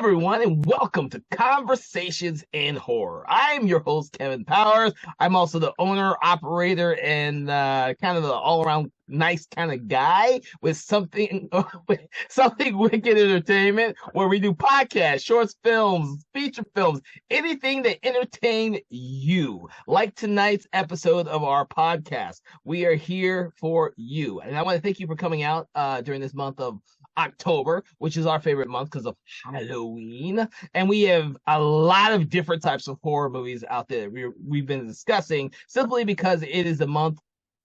everyone, and welcome to Conversations in Horror. I am your host, Kevin Powers. I'm also the owner, operator, and kind of the all-around nice kind of guy with something wicked entertainment, where we do podcasts, short films, feature films, anything that entertain you. Like tonight's episode of our podcast, we are here for you, and I want to thank you for coming out during this month of October, which is our favorite month because of Halloween. And we have a lot of different types of horror movies out there we've been discussing simply because it is the month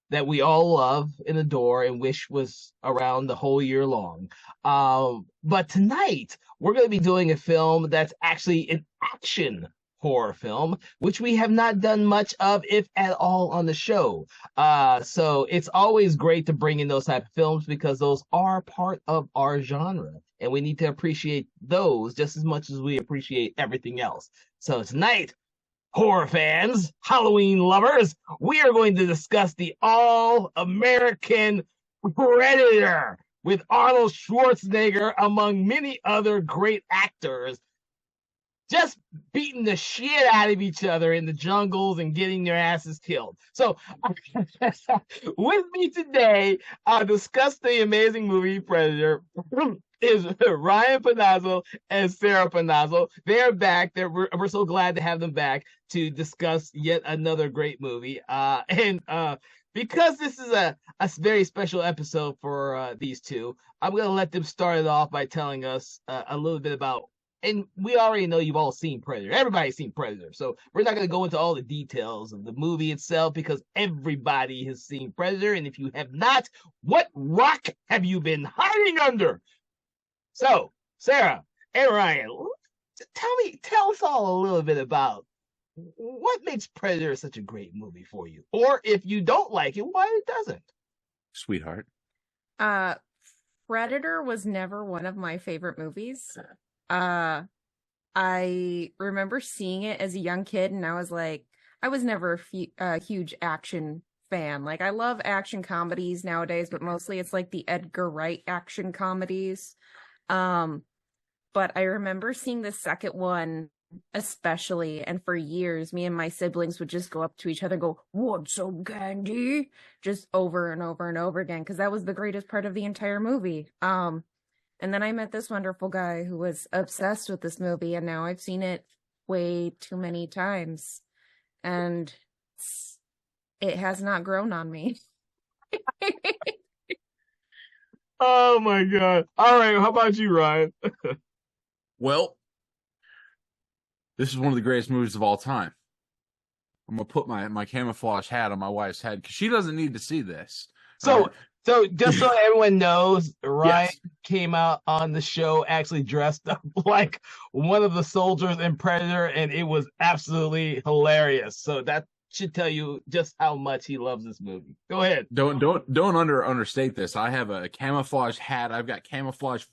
that we all love and adore and wish was around the whole year long. But tonight, we're going to be doing a film that's actually an action horror film, which we have not done much of, if at all, on the show. So it's always great to bring in those type of films because those are part of our genre, and we need to appreciate those just as much as we appreciate everything else. So tonight, horror fans, Halloween lovers, we are going to discuss the all-American Predator with Arnold Schwarzenegger, among many other great actors, just beating the shit out of each other in the jungles and getting their asses killed. So, with me today, I'll discuss the amazing movie Predator, is Ryan Panazzo and Sarah Panazzo. They're back. We're so glad to have them back to discuss yet another great movie. Because this is a very special episode for these two, I'm going to let them start it off by telling us a little bit about. And we already know you've all seen Predator. Everybody's seen Predator. So we're not going to go into all the details of the movie itself because everybody has seen Predator. And if you have not, what rock have you been hiding under? So, Sarah and Ryan, tell us all a little bit about what makes Predator such a great movie for you. Or if you don't like it, why it doesn't. Sweetheart. Predator was never one of my favorite movies. I remember seeing it as a young kid, and I was never a huge action fan. Like, I love action comedies nowadays, but mostly it's like the Edgar Wright action comedies. But I remember seeing the second one especially, and for years, me and my siblings would just go up to each other and go, "What's up, Candy?" Just over and over and over again, because that was the greatest part of the entire movie. And then I met this wonderful guy who was obsessed with this movie, and now I've seen it way too many times, and it has not grown on me. Oh my God. All right, how about you, Ryan? Well, this is one of the greatest movies of all time. I'm going to put my camouflage hat on my wife's head because she doesn't need to see this. So just so everyone knows, Ryan came out on the show actually dressed up like one of the soldiers in Predator, and it was absolutely hilarious. So that should tell you just how much he loves this movie. Go ahead. Don't understate this. I have a camouflage hat. I've got camouflage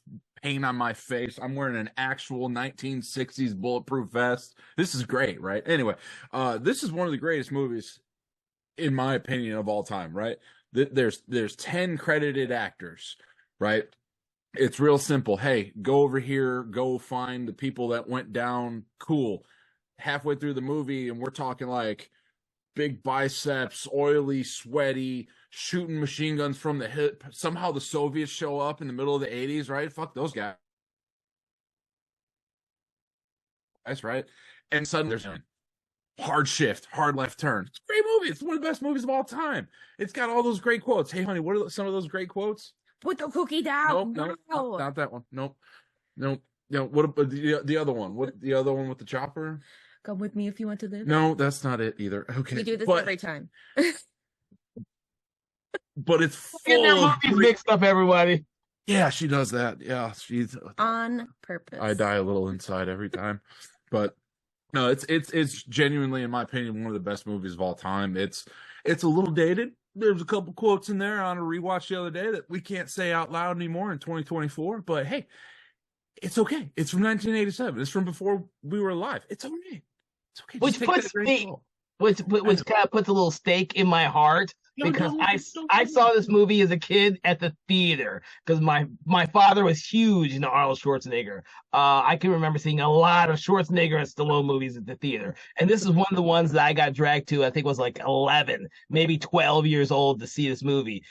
paint on my face. I'm wearing an actual 1960s bulletproof vest. This is great, right? Anyway, this is one of the greatest movies, in my opinion, of all time, right? There's 10 credited actors, right? It's real simple. Hey, go over here, go find the people that went down. Cool. Halfway through the movie, and we're talking like big biceps, oily, sweaty, shooting machine guns from the hip. Somehow the Soviets show up in the middle of the 80s, right? Fuck those guys. That's right. And suddenly there's hard shift, hard left turn. It's a great movie. It's one of the best movies of all time. It's got all those great quotes. Hey, honey, what are some of those great quotes? Put the cookie down. Nope, not that one. Nope. What about the other one? What the other one with the chopper? Come with me if you want to live. No, that's not it either. Okay, we do this every time. But it's full. Get their movies mixed up, everybody. Yeah, she does that. Yeah, she's on purpose. I die a little inside every time, but. No, it's genuinely, in my opinion, one of the best movies of all time. It's a little dated. There's a couple quotes in there on a rewatch the other day that we can't say out loud anymore in 2024. But hey, it's okay. It's from 1987. It's from before we were alive. It's okay. It's okay. Which kind of puts a little stake in my heart because I saw this movie as a kid at the theater because my father was huge into Arnold Schwarzenegger. I can remember seeing a lot of Schwarzenegger and Stallone movies at the theater, and this is one of the ones that I got dragged to. I think was like 11, maybe 12 years old to see this movie.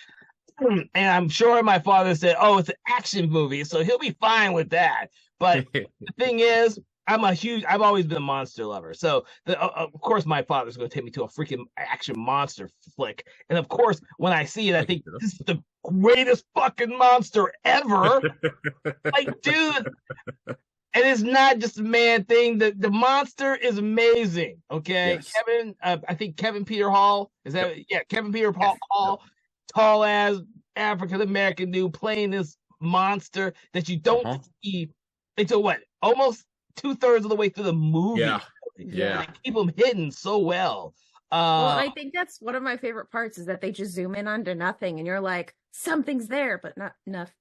And I'm sure my father said, "Oh, it's an action movie, so he'll be fine with that." But the thing is, I've always been a monster lover. So of course my father's going to take me to a freaking action monster flick. And of course, when I see it, I think this is the greatest fucking monster ever. Like, dude, and it's not just a man thing. The monster is amazing. Okay. Yes. Kevin, I think Kevin Peter Hall, is that? Yeah, Kevin Peter Hall, tall ass African American dude playing this monster that you don't see until what? Almost 2/3 of the way through the movie. Yeah. They keep them hidden so well. Well, I think that's one of my favorite parts is that they just zoom in onto nothing and you're like, something's there, but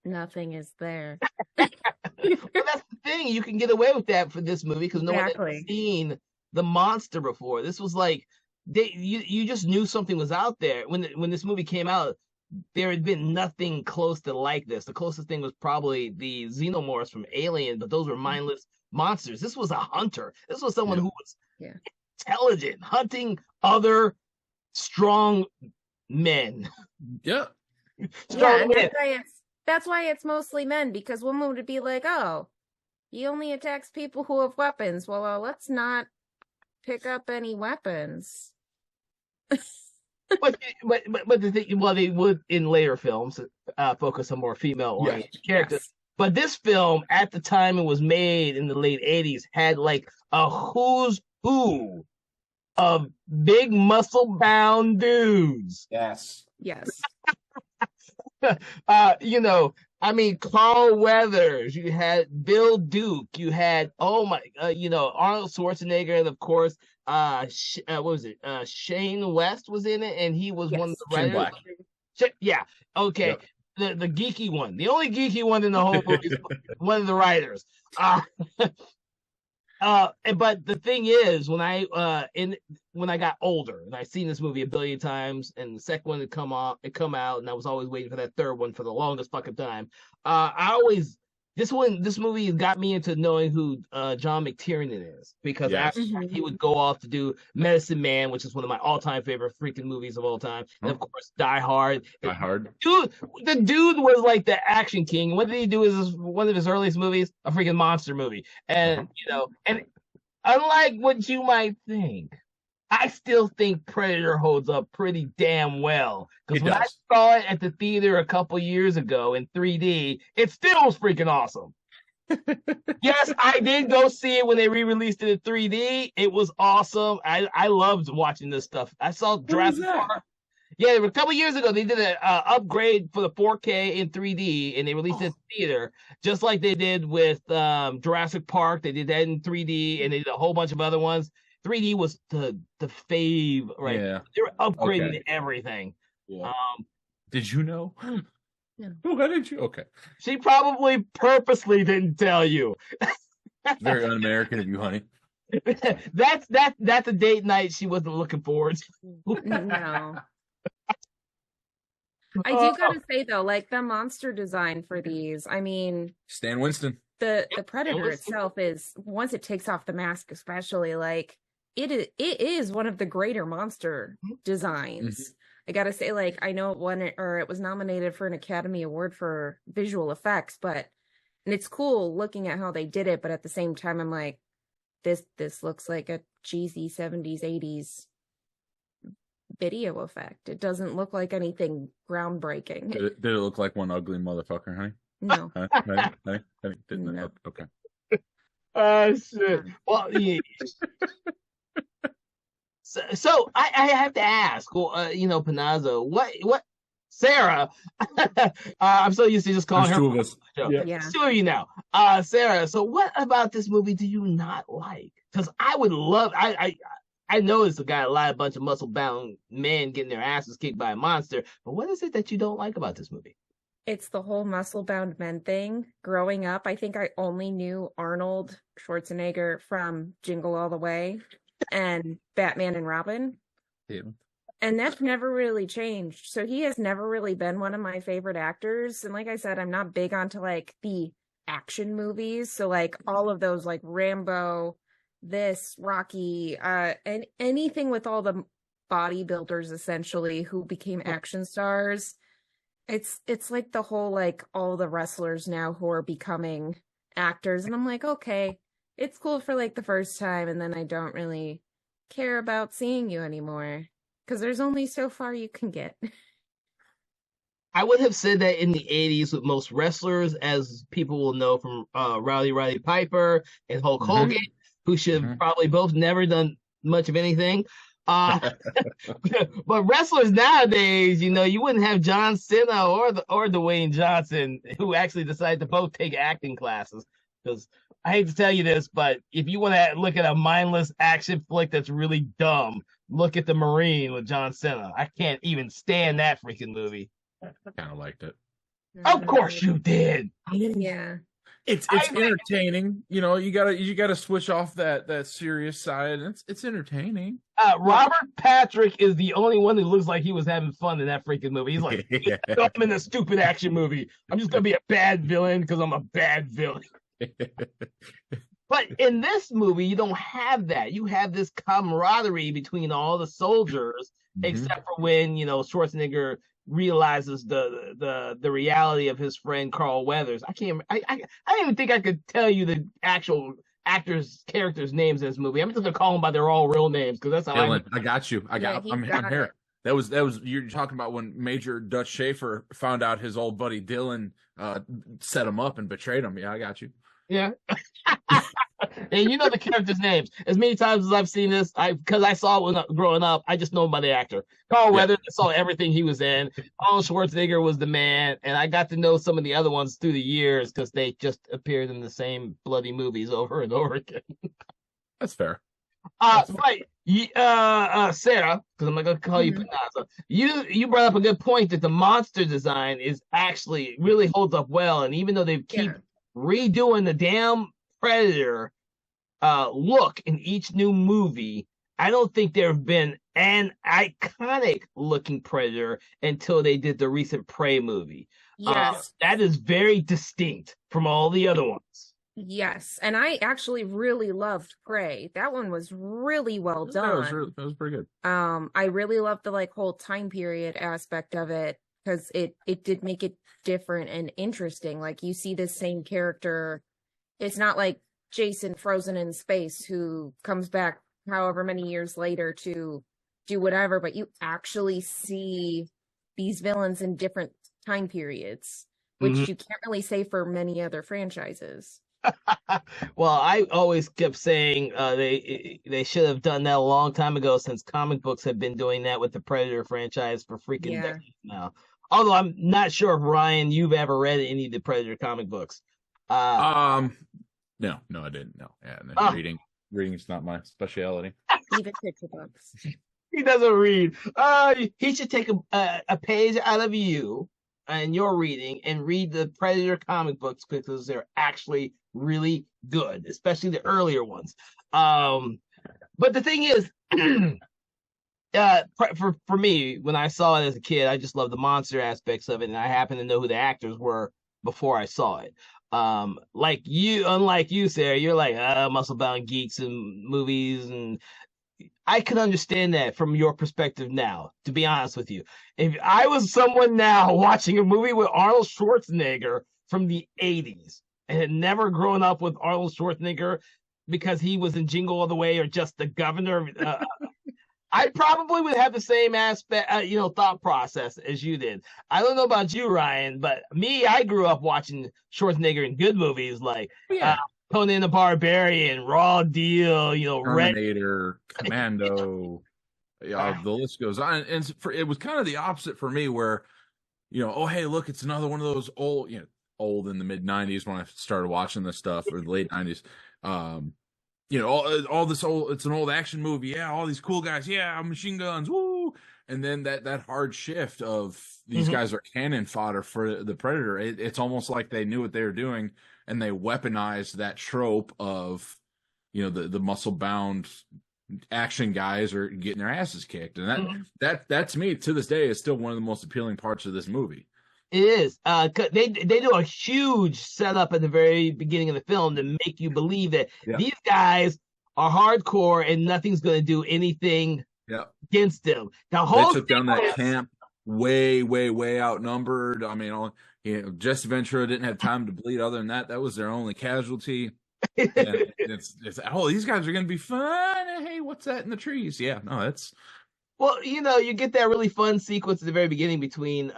nothing is there. But that's the thing. You can get away with that for this movie because no one had seen the monster before. This was like you just knew something was out there. When this movie came out, there had been nothing close to like this. The closest thing was probably the xenomorphs from Alien, but those were mindless monsters. This was a hunter. This was someone who was intelligent, hunting other strong men. Yeah, that's why it's mostly men, because women would be like, "Oh, he only attacks people who have weapons." Well, let's not pick up any weapons. but the thing, well, they would in later films focus on more female-oriented characters. Yes. But this film, at the time it was made in the late 80s, had like a who's who of big muscle-bound dudes. Yes. You know, I mean, Carl Weathers, you had Bill Duke, you had Arnold Schwarzenegger, and of course, what was it? Shane West was in it, and he was one of the writers. Yeah, okay. Yep. The geeky one, the only geeky one in the whole movie, is one of the writers. But the thing is, when I got older and I seen this movie a billion times, and the second one had come out, and I was always waiting for that third one for the longest fucking time. This movie got me into knowing who John McTiernan is, because after he would go off to do Medicine Man, which is one of my all-time favorite freaking movies of all time, and of course Die Hard. Dude, the dude was like the action king. What did he do? Is one of his earliest movies a freaking monster movie? And and unlike what you might think, I still think Predator holds up pretty damn well. Because when I saw it at the theater a couple years ago in 3D, it still was freaking awesome. Yes, I did go see it when they re-released it in 3D. It was awesome. I loved watching this stuff. I saw Jurassic Park. Yeah, a couple years ago, they did an upgrade for the 4K in 3D, and they released it in theater, just like they did with Jurassic Park. They did that in 3D, and they did a whole bunch of other ones. 3D was the fave, right? Yeah. They were upgrading everything. Yeah. Did you know? Yeah. Oh, how did you? Okay. She probably purposely didn't tell you. Very un-American of you, honey. That's a date night she wasn't looking forward to. No. I do gotta say though, like the monster design for these, I mean, Stan Winston. The Predator itself is, once it takes off the mask, especially, like it is one of the greater monster designs. I gotta say, like, I know it was nominated for an Academy Award for visual effects, and it's cool looking at how they did it, but at the same time I'm like, this looks like a cheesy 70s 80s video effect. It doesn't look like anything groundbreaking. Did it look like one ugly motherfucker, honey? No. No. Okay. Shit. Well, yeah. So I have to ask, Panazzo, what Sarah? I'm so used to just calling her. Two of us. Yeah. Two of you now. Sarah. So what about this movie do you not like? Because I would love. I know it's got a bunch of muscle-bound men getting their asses kicked by a monster, but what is it that you don't like about this movie? It's the whole muscle-bound men thing. Growing up, I think I only knew Arnold Schwarzenegger from Jingle All the Way and Batman and Robin. Yeah. And that's never really changed. So he has never really been one of my favorite actors. And like I said, I'm not big onto like the action movies. So like all of those like Rambo, this, Rocky, and anything with all the bodybuilders essentially who became action stars. It's like the whole like all the wrestlers now who are becoming actors. And I'm like, okay, it's cool for like the first time, and then I don't really care about seeing you anymore. Because there's only so far you can get. I would have said that in the 80s with most wrestlers, as people will know from Roddy Piper and Hulk Hogan, who should have probably both never done much of anything. But wrestlers nowadays, you know, you wouldn't have John Cena or Dwayne Johnson, who actually decided to both take acting classes. Because I hate to tell you this, but if you want to look at a mindless action flick that's really dumb, look at The Marine with John Cena. I can't even stand that freaking movie. Kind of liked it. Of course you did. Yeah. It's entertaining. You know, you gotta switch off that serious side. It's entertaining. Robert Patrick is the only one who looks like he was having fun in that freaking movie. He's like, I'm in a stupid action movie. I'm just gonna be a bad villain because I'm a bad villain. But in this movie, you don't have that. You have this camaraderie between all the soldiers, except for when, you know, Schwarzenegger realizes the reality of his friend Carl Weathers. I don't even think I could tell you the actual characters' names in this movie. I'm just gonna call them by their all real names because that's how I got you. I'm here. That was you're talking about when Major Dutch Schaefer found out his old buddy Dylan set him up and betrayed him. Yeah, I got you. Yeah. And you know the characters' names. As many times as I've seen this, because I saw it when growing up, I just know him by the actor. Carl Weathers, I saw everything he was in. Arnold Schwarzenegger was the man, and I got to know some of the other ones through the years because they just appeared in the same bloody movies over and over again. That's fair. Right. Sarah, because I'm not gonna call you Panasa. You brought up a good point that the monster design is actually really holds up well, and even though they keep redoing the damn Predator look in each new movie, I don't think there have been an iconic looking Predator until they did the recent Prey movie. Yes. That is very distinct from all the other ones. Yes, and I actually really loved Prey. That one was really well done. That was pretty good. I really loved the like whole time period aspect of it because it did make it different and interesting. Like you see the same character. It's not like Jason frozen in space who comes back however many years later to do whatever, but you actually see these villains in different time periods, which you can't really say for many other franchises. Well, I always kept saying they should have done that a long time ago, since comic books have been doing that with the Predator franchise for freaking decades now. Although I'm not sure if, Ryan, you've ever read any of the Predator comic books. No, I didn't. No, reading is not my specialty. Even picture books. He doesn't read. He should take a page out of you and your reading and read the Predator comic books because they're actually really good, especially the earlier ones. But the thing is, for me, when I saw it as a kid, I just loved the monster aspects of it, and I happened to know who the actors were before I saw it. Unlike you, Sarah, you're like muscle bound geeks and movies, and I can understand that from your perspective now, to be honest with you. If I was someone now watching a movie with Arnold Schwarzenegger from the 80s and had never grown up with Arnold Schwarzenegger because he was in Jingle All the Way or just the governor, I probably would have the same thought process as you did. I don't know about you, Ryan, but me, I grew up watching Schwarzenegger in good movies like Conan the Barbarian, Raw Deal, Terminator, Commando. The list goes on. And it was kind of the opposite for me, where, oh, hey, look, it's another one of those old in the mid 90s when I started watching this stuff, or the late 90s. All this old, it's an old action movie. Yeah, all these cool guys. Yeah, machine guns. Woo! And then that hard shift of these guys are cannon fodder for the Predator. It's almost like they knew what they were doing, and they weaponized that trope of, the muscle bound action guys are getting their asses kicked, and Mhm. that to me to this day is still one of the most appealing parts of this movie. It is. 'Cause they do a huge setup at the very beginning of the film to make you believe that Yeah. these guys are hardcore and nothing's going to do anything Yeah, against them. The they whole took down that sequence- camp way outnumbered. I mean, Jesse Ventura didn't have time to bleed. Other than that, that was their only casualty. And it's these guys are gonna be fun. Hey, what's that in the trees? Yeah, no, that's Well, you get that really fun sequence at the very beginning between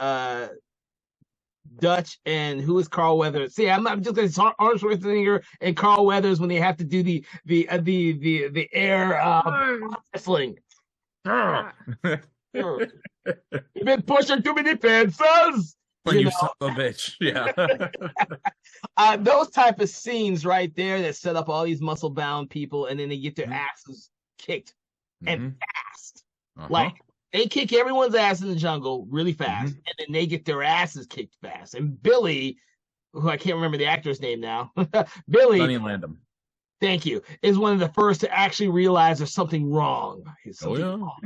Dutch and who is Carl Weathers. See, I'm just going to say Arnold Schwarzenegger and Carl Weathers when they have to do the air wrestling. You've been pushing too many pencils. when you son of a bitch. Yeah. Those type of scenes right there that set up all these muscle bound people, and then they get their asses kicked and Mhm. fast. Uh-huh. Like they kick everyone's ass in the jungle really fast, Mhm. and then they get their asses kicked fast. And Billy, who I can't remember the actor's name now, Billy, Sonny Landham. thank you, is one of the first to actually realize there's something wrong. There's Oh something yeah. wrong.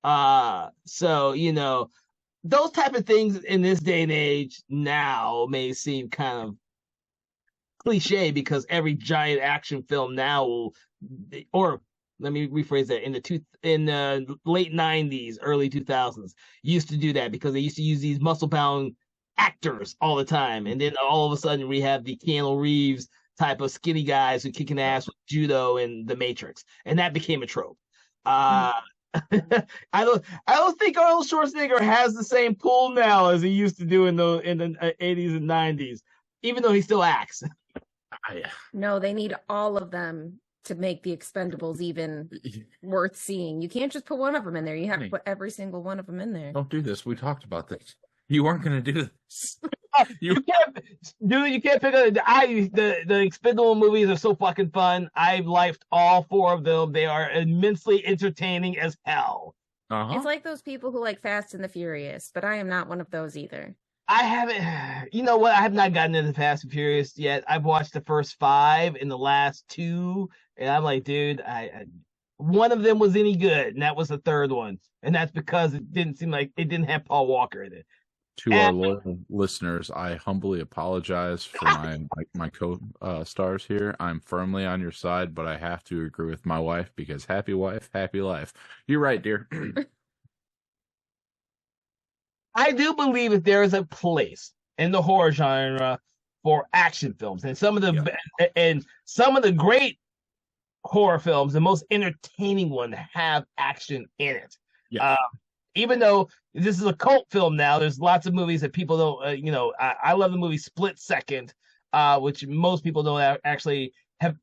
Mhm. So those type of things in this day and age now may seem kind of cliche because every giant action film now will, or let me rephrase that, in the late 90s, early 2000s, used to do that because they used to use these muscle bound actors all the time, and then all of a sudden we have the Keanu Reeves type of skinny guys who kicking ass with judo and the Matrix, and that became a trope. I don't think Arnold Schwarzenegger has the same pull now as he used to do in the 80s and 90s, even though he still acts. No, they need all of them to make the Expendables even worth seeing. You can't just put one of them in there. You have to put every single one of them in there. Don't do this. We talked about this. You weren't going to do this. You can't, dude. You can't pick up the Expendable movies are so fucking fun. I've liked all 4 of them. They are immensely entertaining as hell. Uh-huh. It's like those people who like Fast and the Furious, but I am not one of those either. I haven't. You know what? I have not gotten into Fast and Furious yet. I've watched the first 5 and the last 2, and I'm like, dude, one of them was any good, and that was the third one, and that's because it didn't seem like it didn't have Paul Walker in it. To our loyal listeners, I humbly apologize for my co-stars here. I'm firmly on your side, but I have to agree with my wife because happy wife, happy life. You're right, dear. I do believe that there is a place in the horror genre for action films, and some of the great horror films, the most entertaining one, have action in it. Yeah. Even though this is a cult film now, there's lots of movies that people don't. I love the movie Split Second, which most people don't actually have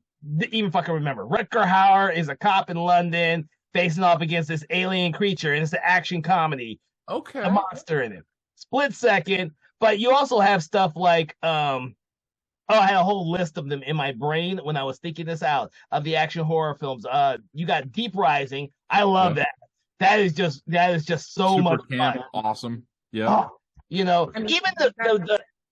even fucking remember. Rutger Hauer is a cop in London facing off against this alien creature, and it's an action comedy. Okay. A monster in it. Split Second, but you also have stuff like I had a whole list of them in my brain when I was thinking this out of the action horror films. You got Deep Rising. I love that. That is just so Super much camp, fun. Awesome. Yeah. Even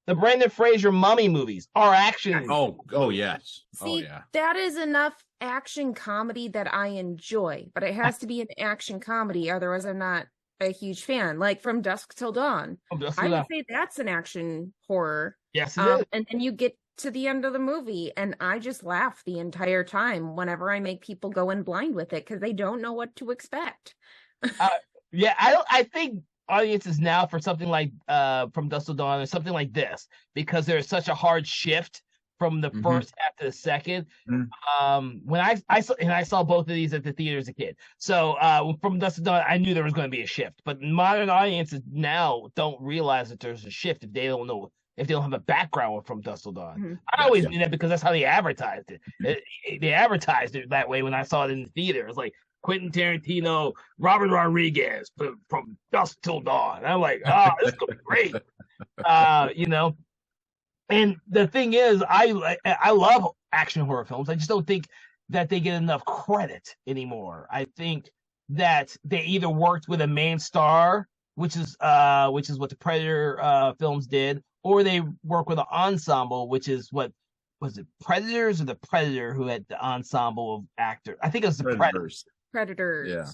the Brendan Fraser Mummy movies are action. Oh yes. See, that is enough action comedy that I enjoy, but it has to be an action comedy, otherwise I'm not a huge fan. Like From Dusk Till Dawn. I would say that's an action horror. Yes, it is. And then you get to the end of the movie, and I just laugh the entire time whenever I make people go in blind with it because they don't know what to expect. I think audiences now for something like From Dusk Till Dawn or something like this, because there's such a hard shift from the first half to the second. When I saw both of these at the theater as a kid, so From Dusk Till Dawn, I knew there was going to be a shift. But modern audiences now don't realize that there's a shift if they don't know, if they don't have a background from Dusk Till Dawn. I always knew that because that's how they advertised it. They advertised it that way when I saw it in the theater. It's like Quentin Tarantino, Robert Rodriguez from Dusk Till Dawn. And I'm like, this is gonna be great. And the thing is, I love action horror films. I just don't think that they get enough credit anymore. I think that they either worked with a main star, which is what the Predator films did, or they work with an ensemble, which is what was it Predators or the Predator who had the ensemble of actors? I think it was the Predators. Predators. Yeah.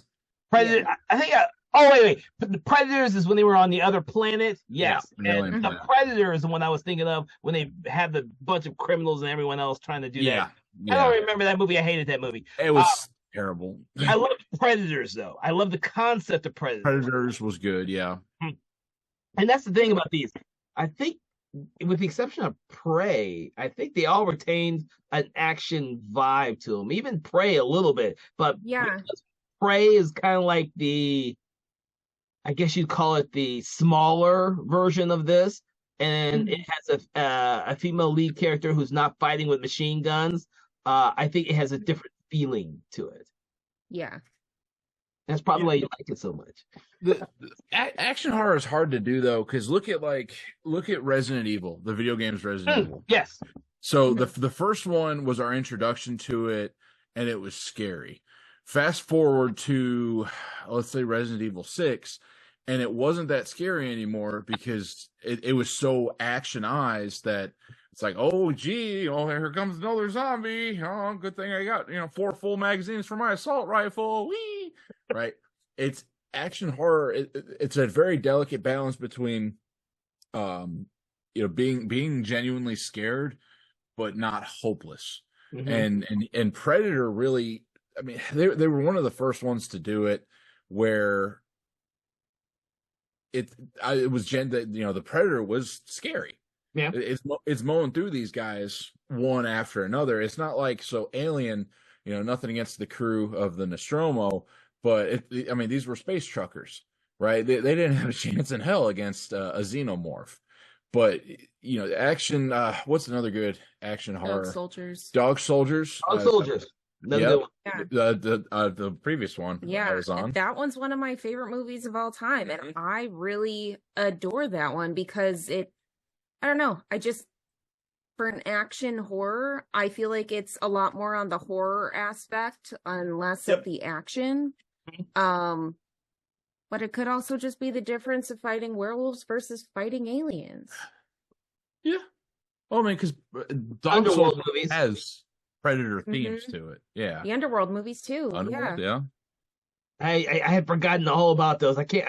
Predator. Yeah. I think. Oh wait. The Predators is when they were on the other planet. Yes, Yeah, and alien the planet. Predator is the one I was thinking of when they had the bunch of criminals and everyone else trying to do Yeah. that. I don't remember that movie. I hated that movie. It was terrible. I love Predators though. I love the concept of Predators. Predators was good. Yeah. And that's the thing about these. I think, with the exception of Prey, I think they all retained an action vibe to them. Even Prey a little bit, but Yeah. Prey is kind of like I guess you'd call it the smaller version of this, and it has a female lead character who's not fighting with machine guns. I think it has a different feeling to it. Yeah. That's probably why you like it so much. The action horror is hard to do though, because look at Resident Evil, the video games Resident Evil. Yes. So the first one was our introduction to it, and it was scary. Fast forward to, let's say, Resident Evil 6, and it wasn't that scary anymore because it was so actionized that it's like, oh, gee, oh, here comes another zombie. Oh, good thing I got, 4 full magazines for my assault rifle. Whee! Right? It's action horror. It's a very delicate balance between, being genuinely scared, but not hopeless. Mm-hmm. And Predator really, I mean, they were one of the first ones to do it, where it was the Predator was scary. Yeah, it's mowing through these guys one after another. It's not like Alien, nothing against the crew of the Nostromo, but these were space truckers, right? They didn't have a chance in hell against a xenomorph. But action. What's another good action horror? Dog Soldiers. Dog Soldiers. Yeah, the previous one. Yeah, I was on. that one's one of my favorite movies of all time, and I really adore that one because I don't know, for an action horror, I feel like it's a lot more on the horror aspect and less of the action. But it could also just be the difference of fighting werewolves versus fighting aliens. Yeah. Well, I mean, because Dog Soldiers has Predator themes to it. Yeah. The Underworld movies too. Underworld, yeah. I had forgotten all about those. There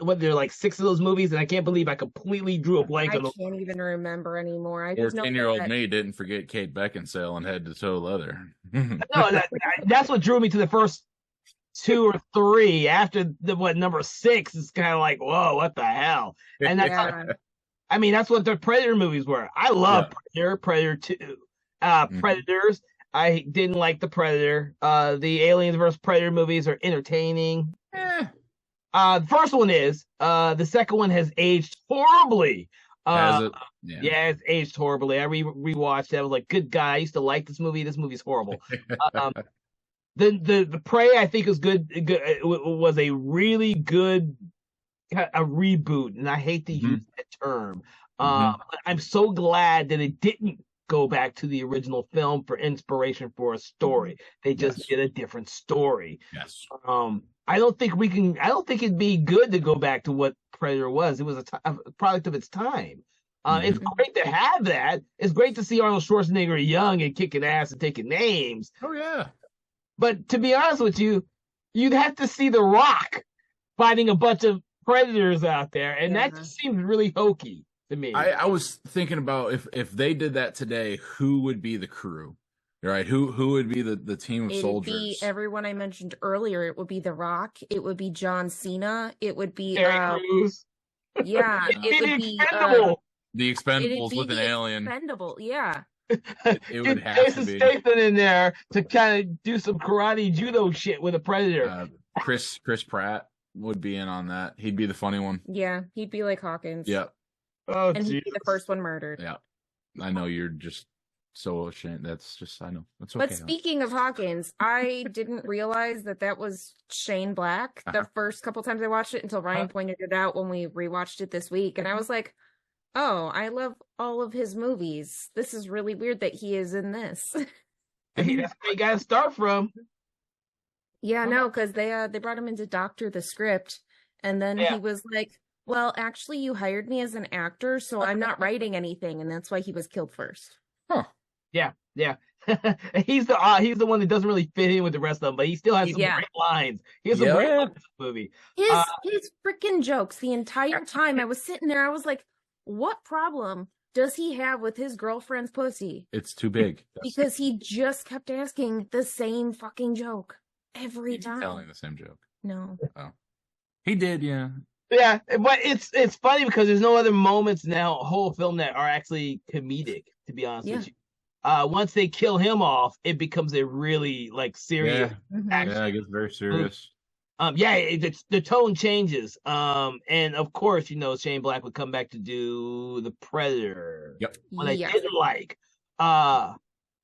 are like 6 of those movies, and I can't believe I completely drew a blank on them. I can't even remember anymore. I just know 14-year-old me didn't forget Kate Beckinsale and head to toe leather. No, that's what drew me to the first 2 or 3. After number 6 is kind of like, whoa, what the hell? And that's that's what the Predator movies were. I love Predator 2, Predators. I didn't like the Predator. The Aliens vs. Predator movies are entertaining. The first one is. The second one has aged horribly. Has it? Yeah, it's aged horribly. I rewatched it. I was like, good guy. I used to like this movie. This movie's horrible. The Prey, I think, was good. It was a really good a reboot, and I hate to use that term. I'm so glad that it didn't go back to the original film for inspiration for a story. They just did a different story. Yes. I don't think it'd be good to go back to what Predator was. It was a product of its time. It's great to have that. It's great to see Arnold Schwarzenegger young and kicking ass and taking names. Oh yeah. But to be honest with you, you'd have to see The Rock fighting a bunch of predators out there, and that just seems really hokey to me. I was thinking about if they did that today, who would be the crew? Right? Who would be the team of soldiers? It would be everyone I mentioned earlier. It would be The Rock. It would be John Cena. It would be Terry Crews. Yeah, it would be The Expendables with an alien. Expendable, yeah. It would have to be Statham in there to kind of do some karate judo shit with a predator. Chris Pratt would be in on that. He'd be the funny one. Yeah, he'd be like Hawkins. Yep. Oh, and he'd be the first one murdered. Yeah. I know you're just so ashamed. That's just, I know. That's okay. But speaking of Hawkins, I didn't realize that was Shane Black the first couple times I watched it until Ryan pointed it out when we rewatched it this week. And I was like, oh, I love all of his movies. This is really weird that he is in this. That's where you got to start from. Yeah, no, because they brought him in to doctor the script. And then he was like, well, actually, you hired me as an actor, so I'm not writing anything. And that's why he was killed first. Huh. Yeah, yeah. He's the one that doesn't really fit in with the rest of them, but he still has some Yeah. great lines. He has some great Yeah. lines in this movie. Uh, His freaking jokes the entire time I was sitting there, I was like, what problem does he have with his girlfriend's pussy? It's too big. Because he just kept asking the same fucking joke every He's time. telling the same joke. No. Oh, he did. Yeah. yeah, but it's funny because there's no other moments in that whole film that are actually comedic, to be honest Yeah. with you. Once they kill him off, it becomes a really like serious Yeah. action. Yeah. It gets very serious. Yeah, the tone changes. And of course, Shane Black would come back to do the Predator. Yep. What I Yeah. didn't like,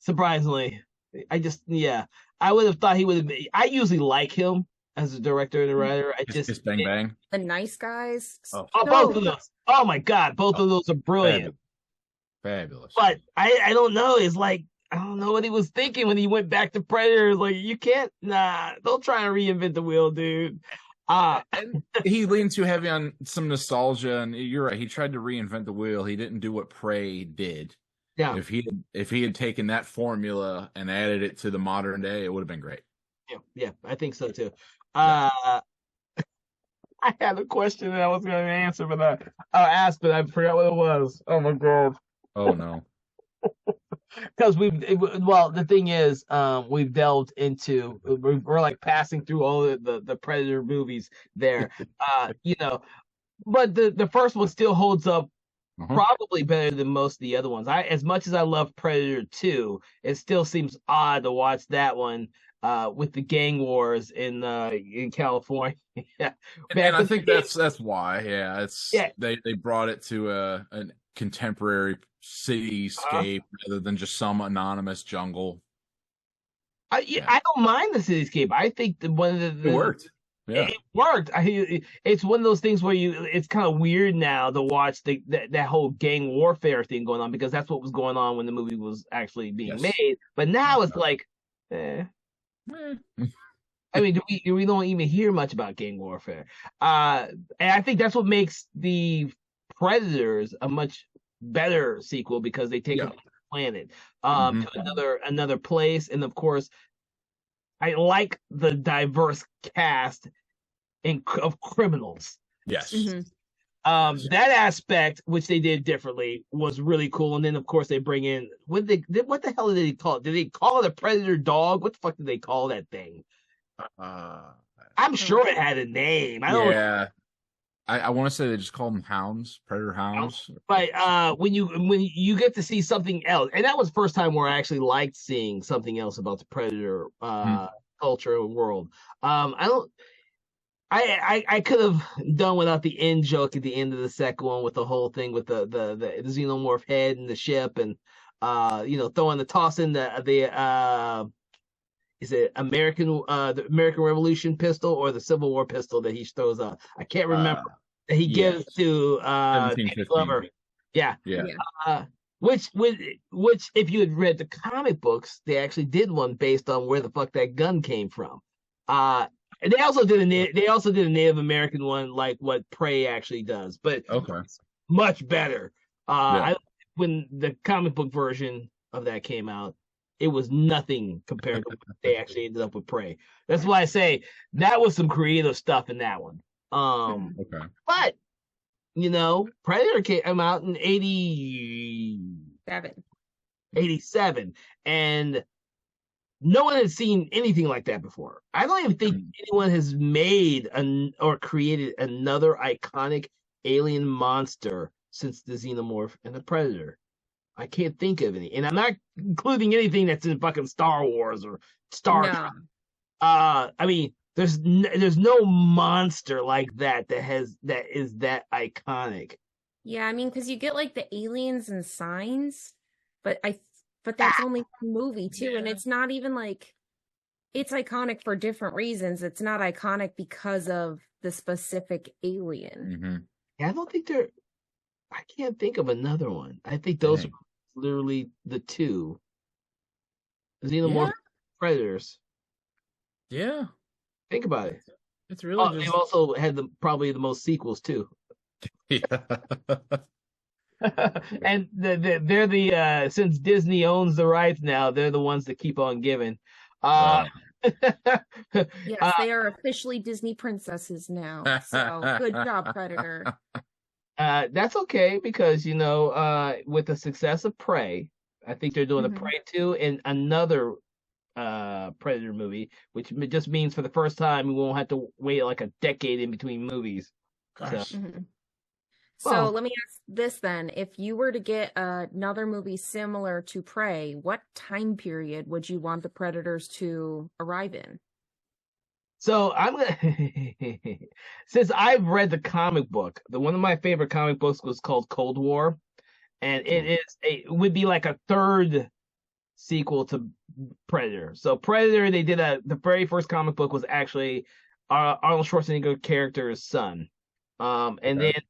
surprisingly, I would have thought he would have. I usually like him as a director and a writer. I just Kiss Bang Bang. The Nice Guys. Oh, both of those. Oh my god, both of those are brilliant. Fabulous. But I don't know. It's like I don't know what he was thinking when he went back to Predator. Like you can't, don't try and reinvent the wheel, dude. And he leaned too heavy on some nostalgia, and you're right. He tried to reinvent the wheel. He didn't do what Prey did. Yeah. If he had taken that formula and added it to the modern day, it would have been great. Yeah, I think so too. I had a question that I was going to answer, but I asked, but I forgot what it was. Oh my god! Oh no! Because the thing is, we've delved into we're like passing through all the Predator movies there, but the first one still holds up probably better than most of the other ones. As much as I love Predator 2, it still seems odd to watch that one with the gang wars in California. Yeah. And I think that's why. Yeah, Yeah. They brought it to a contemporary cityscape rather than just some anonymous jungle. I don't mind the cityscape. I think one of the It worked. Yeah. It worked. It's one of those things where it's kind of weird now to watch that whole gang warfare thing going on, because that's what was going on when the movie was actually being made. But now it's like, I mean, we don't even hear much about gang warfare. And I think that's what makes the Predators a much better sequel, because they take a planet to another place, and of course, I like the diverse cast of criminals. Yes. Mm-hmm. That aspect, which they did differently, was really cool. And then, of course, they bring in what the hell did they call it? Did they call it a predator dog? What the fuck did they call that thing? I'm sure it had a name. I want to say they just called them hounds, predator hounds. But when you get to see something else, and that was the first time where I actually liked seeing something else about the predator culture and world. I could have done without the end joke at the end of the second one with the whole thing with the xenomorph head and the ship, and tossing the is it the American Revolution pistol or the Civil War pistol that he throws up? I can't remember. That he gives to Danny Glover. Yeah. Which if you had read the comic books, they actually did one based on where the fuck that gun came from. And they also did a Native American one, like what Prey actually does, but much better. When the comic book version of that came out, it was nothing compared to what they actually ended up with Prey. That's why I say that was some creative stuff in that one. But Predator came out in 87, and no one had seen anything like that before. I don't even think anyone has made or created another iconic alien monster since the Xenomorph and the Predator. I can't think of any, and I'm not including anything that's in fucking Star Wars or Star Trek. I mean, there's no monster like that is that iconic. Yeah, I mean, because you get like the aliens and Signs, but that's only one movie too, and it's not even like it's iconic for different reasons. It's not iconic because of the specific alien. Yeah, I don't think I can't think of another one. I think those are literally the two. Xenomorph Predators. Yeah. Think about it. It's really they also had probably the most sequels too. Yeah. And they're the since Disney owns the rights now, they're the ones that keep on giving. Uh, Right. Yes, they are officially Disney princesses now. So good job, Predator. That's okay because with the success of Prey, I think they're doing a Mhm. Prey 2 and another Predator movie, which just means for the first time we won't have to wait like a decade in between movies. So, Gosh. Mhm. So well, let me ask this then. If you were to get another movie similar to Prey, what time period would you want the Predators to arrive in? so I'm gonna since I've read the comic book, one of my favorite comic books was called Cold War, and it would be like a third sequel to Predator. So Predator, they did the very first comic book was actually Arnold Schwarzenegger character's son. And Okay. then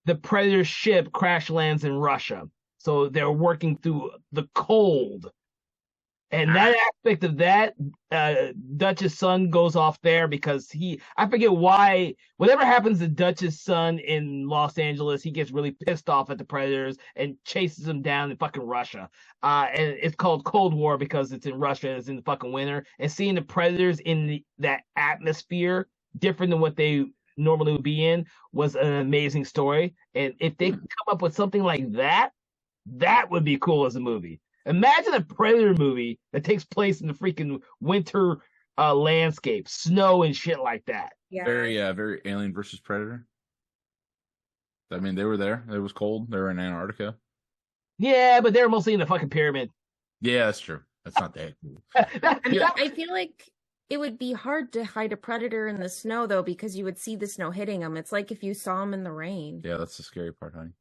the Predator ship crash lands in Russia. So they're working through the cold. And that aspect of that, Dutch's son goes off there because I forget why, whatever happens to Dutch's son in Los Angeles, he gets really pissed off at the Predators and chases them down in fucking Russia. And it's called Cold War because it's in Russia and it's in the fucking winter. And seeing the Predators in that atmosphere, different than what they normally would be in, was an amazing story. And if they could come up with something like that, that would be cool as a movie. Imagine a Predator movie that takes place in the freaking winter landscape, snow and shit like that. Yeah. Very Alien versus Predator. I mean, they were there. It was cold. They were in Antarctica. Yeah, but they're mostly in the fucking pyramid. Yeah, that's true. That's not that cool. I mean, I feel like it would be hard to hide a predator in the snow, though, because you would see the snow hitting them. It's like if you saw them in the rain. Yeah, that's the scary part, honey.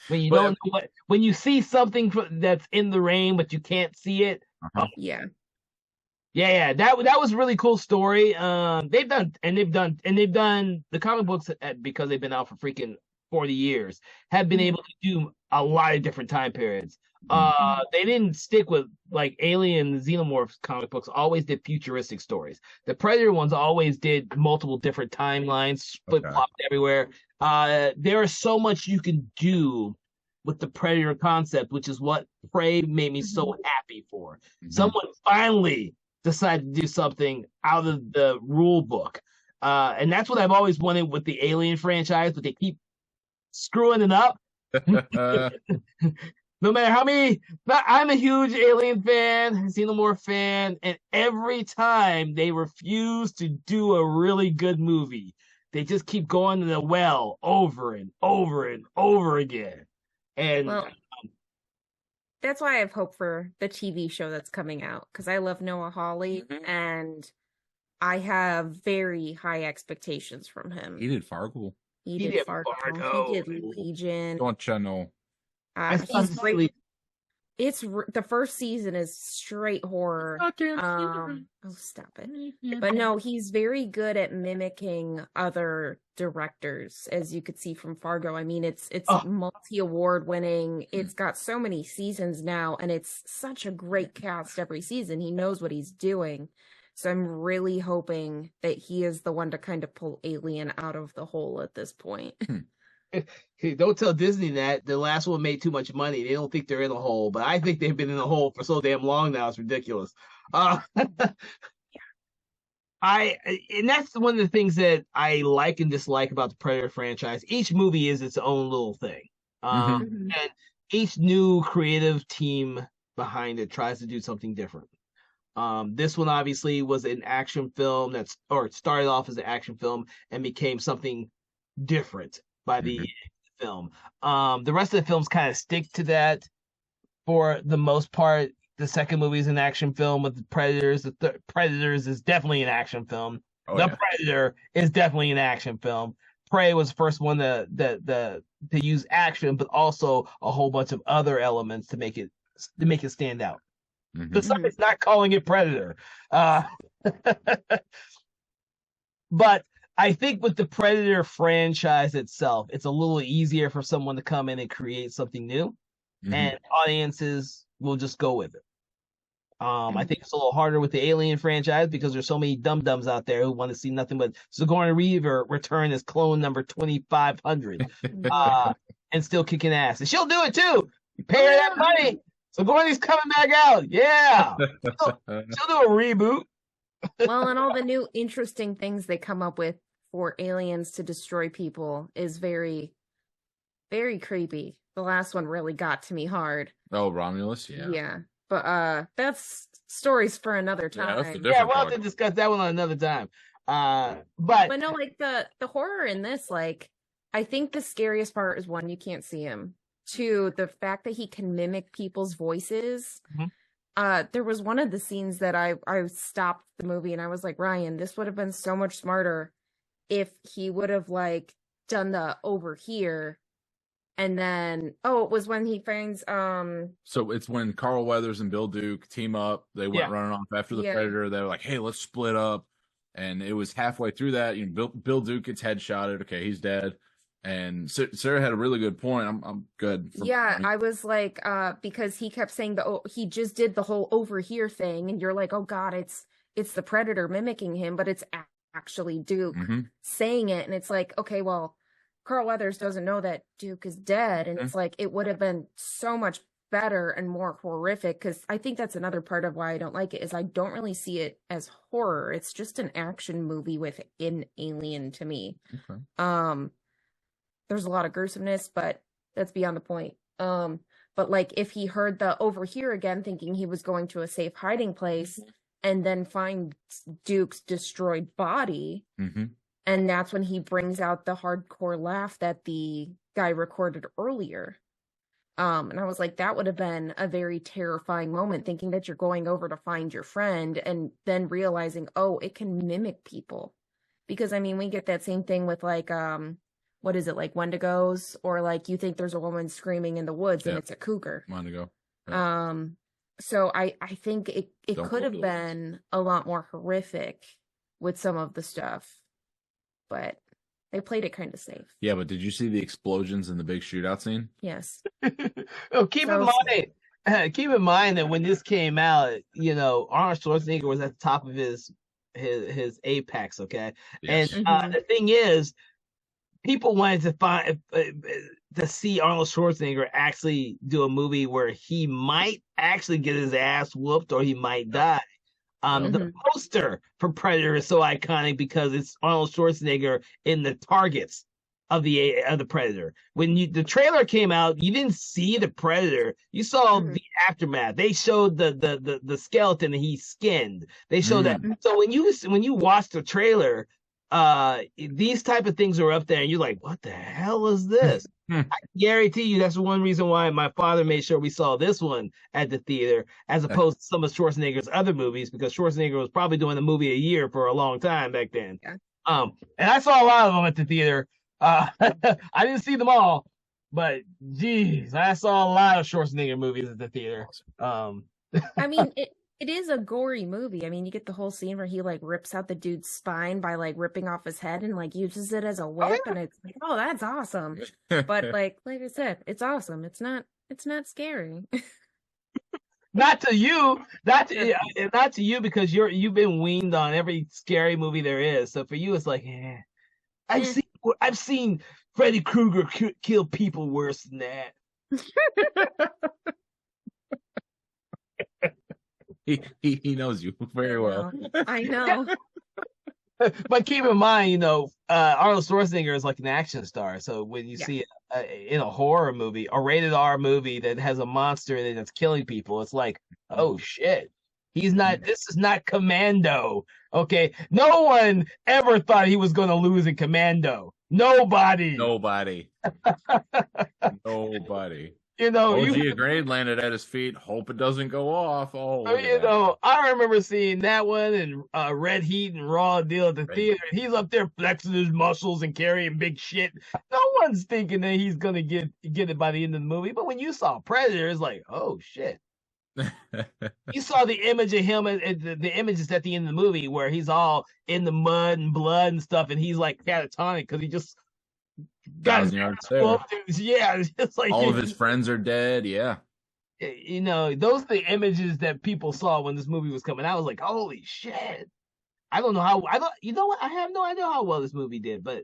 When you But- don't know when you see something that's in the rain but you can't see it. Uh-huh. Yeah. Yeah, that was a really cool story. They've done the comic books because they've been out for freaking 40 years, have been able to do a lot of different time periods. They didn't stick with like Alien Xenomorphs comic books, always did futuristic stories. The Predator ones always did multiple different timelines, flip-flopped everywhere. There is so much you can do with the Predator concept, which is what Prey made me so happy for. Mhm. Someone finally decided to do something out of the rule book. And that's what I've always wanted with the Alien franchise, but they keep screwing it up. No matter how many, I'm a huge Alien fan, Xenomorph fan, and every time they refuse to do a really good movie, they just keep going to the well over and over and over again. And Well, that's why I have hope for the TV show that's coming out, because I love Noah Hawley and I have very high expectations from him. He did Fargo. He He did did Fargo. Fargo. He did Legion. Don't you know? He's great. The first season is straight horror. Oh, stop it. But no, he's very good at mimicking other directors, as you could see from Fargo. I mean, it's multi-award winning. It's got so many seasons now, and it's such a great cast every season. He knows what he's doing. So I'm really hoping that he is the one to kind of pull Alien out of the hole at this point. Don't tell Disney that. The last one made too much money. They don't think they're in a hole, but I think they've been in a hole for so damn long now. It's ridiculous. And that's one of the things that I like and dislike about the Predator franchise. Each movie is its own little thing. And each new creative team behind it tries to do something different. This one obviously was an action film it started off as an action film and became something different by the film. The rest of the films kind of stick to that for the most part. The second movie is an action film with the Predators. The Predators is definitely an action film. Predator is definitely an action film. Prey was the first one to use action, but also a whole bunch of other elements to make it stand out. Besides not calling it Predator. But I think with the Predator franchise itself, it's a little easier for someone to come in and create something new, and audiences will just go with it. I think it's a little harder with the Alien franchise because there's so many dum-dums out there who want to see nothing but Sigourney Weaver return as clone number 2500 and still kicking ass. And she'll do it too. Pay her that money. Sigourney's coming back out. Yeah. She'll do a reboot. Well, and all the new interesting things they come up with for aliens to destroy people is very, very creepy. The last one really got to me hard. Oh, Romulus, yeah. Yeah. But that's stories for another time. Yeah, we'll have to discuss that one on another time. But no, like the horror in this, like, I think the scariest part is one, you can't see him. Two, the fact that he can mimic people's voices. Mhm. There was one of the scenes that I stopped the movie and I was like, Ryan, this would have been so much smarter if he would have like done the over here. And then, it was when he finds, So it's when Carl Weathers and Bill Duke team up. They went running off after the Predator. They were like, hey, let's split up. And it was halfway through that, Bill Duke gets headshotted. Okay, he's dead. And Sarah had a really good point. I'm good. I was like, because he kept saying he just did the whole over here thing. And you're like, oh God, it's the Predator mimicking him, but it's actually Duke saying it. And it's like, okay, well, Carl Weathers doesn't know that Duke is dead. And it's like, it would have been so much better and more horrific. Cause I think that's another part of why I don't like it is I don't really see it as horror. It's just an action movie with an alien to me. Okay. There's a lot of gruesomeness, but that's beyond the point. But like if he heard the over here again, thinking he was going to a safe hiding place and then find Duke's destroyed body. And that's when he brings out the hardcore laugh that the guy recorded earlier. And I was like, that would have been a very terrifying moment, thinking that you're going over to find your friend and then realizing, oh, it can mimic people. Because, I mean, we get that same thing with like, what is it, like Wendigos? Or like you think there's a woman screaming in the woods and it's a cougar. Wendigo. So I think it could have been a lot more horrific with some of the stuff. But they played it kind of safe. Yeah, but did you see the explosions in the big shootout scene? Yes. Keep in mind that when this came out, Arnold Schwarzenegger was at the top of his apex. Okay, Yes. And the thing is, people wanted to see Arnold Schwarzenegger actually do a movie where he might actually get his ass whooped or he might die. The poster for Predator is so iconic because it's Arnold Schwarzenegger in the targets of the Predator. When the trailer came out, you didn't see the Predator. You saw the aftermath. They showed the skeleton that he skinned. They showed that. So when you watch the trailer, these type of things are up there, and you're like, what the hell is this? I guarantee you that's one reason why my father made sure we saw this one at the theater as opposed to some of Schwarzenegger's other movies, because Schwarzenegger was probably doing a movie a year for a long time back then. Yeah. And I saw a lot of them at the theater. I didn't see them all, but geez, I saw a lot of Schwarzenegger movies at the theater. I mean, it is a gory movie. I mean, you get the whole scene where he like rips out the dude's spine by like ripping off his head and like uses it as a whip, and it's like, oh, that's awesome. But like I said, it's awesome. It's not scary. Not to you, not to you, because you've been weaned on every scary movie there is. So for you, it's like, I've seen Freddy Krueger kill people worse than that. He knows you very well. I know. But keep in mind, Arnold Schwarzenegger is like an action star. So when you see in a horror movie, a rated R movie that has a monster in it that's killing people, it's like, oh shit. This is not Commando. Okay. No one ever thought he was going to lose in Commando. Nobody. Nobody. OG Grade landed at his feet. Hope it doesn't go off. I remember seeing that one and Red Heat and Raw Deal at the theater. He's up there flexing his muscles and carrying big shit. No one's thinking that he's gonna get it by the end of the movie. But when you saw Predator, it's like, oh shit. You saw the image of him, the images at the end of the movie where he's all in the mud and blood and stuff, and he's like catatonic because he just got his yards there. Yeah, it's just like all of his friends are dead. Yeah, You know, those are the images that people saw when this movie was coming out. I was like, holy shit. I don't know how I don't you know what? I have no idea how well this movie did, but